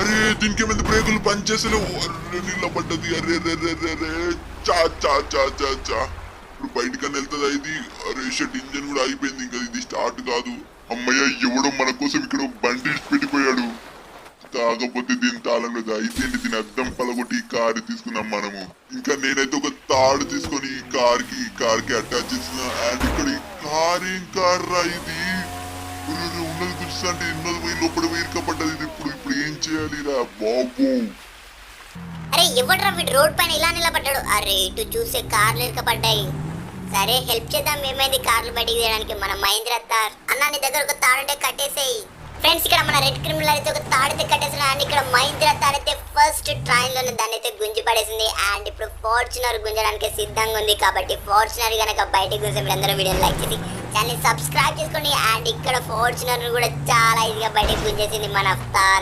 అరే దీనికి ఏమైంది బ్రేకులు పనిచేసలేవు. అరే నీళ్ళ పడ్డది. అరే రే రే రే రే చా చా చా చా చా ఇప్పుడు బయటకన్నా వెళ్తుందా ఇది. అరే షట్ ఇంజన్ కూడా అయిపోయింది. ఇంకా ఇది స్టార్ట్ కాదు. అమ్మయ్య ఎవడో మన కోసం ఇక్కడ బండి పెట్టిపోయాడు. కాకపోతే దీని తాళం లేదు. అయితే దీని అద్దం పలగొట్టి ఈ కారు తీసుకున్నాం మనము. ఇంకా నేనైతే ఒక తాడు తీసుకొని ఈ కార్కి అటాచ్ చేసిన. అండ్ ఇక్కడ ఈ కార్ ఏం కార్ రా ఇది. ఉన్నది గుర్తు అంటే ఉన్నది పోయి లోపల వేరుకపడ్డది. ఇది ఇప్పుడు ఏం చేయాలి రా బాబు. అరే ఎవడ్రా వీడు రోడ్ పైన ఇలా నిలబడ్డాడు. అరే ఇటు చూసే కార్లు ఇరకపడ్డాయి. సరే హెల్ప్ చేద్దాం. ఏమైంది కార్లు బయటికి తీయడానికి. మన మహేంద్ర తార్ అన్న నీ దగ్గర ఒక తాడుంటే కట్టేసేయి. ఫ్రెండ్స్ ఇక్కడ మన రెడ్ క్రిమినల్ అయితే ఒక తాడైతే కట్టేసిన. అండ్ ఇక్కడ మహేంద్ర తార్ అయితే ఫస్ట్ ట్రైన్ లోనే దాన్ని అయితే గుంజి పడేసింది. అండ్ ఇప్పుడు ఫార్చునర్ గుంజడానికి సిద్ధంగా ఉంది. కాబట్టి ఫార్చునర్ కనుక బయటకు గుంజే మీరు అందరూ వీడియోని లైక్ చేసి ఛానల్ సబ్స్క్రైబ్ చేసుకోండి. అండ్ ఇక్కడ ఫార్చునర్ కూడా చాలా ఈజీగా బయటకు గుంజేసింది మన తార్.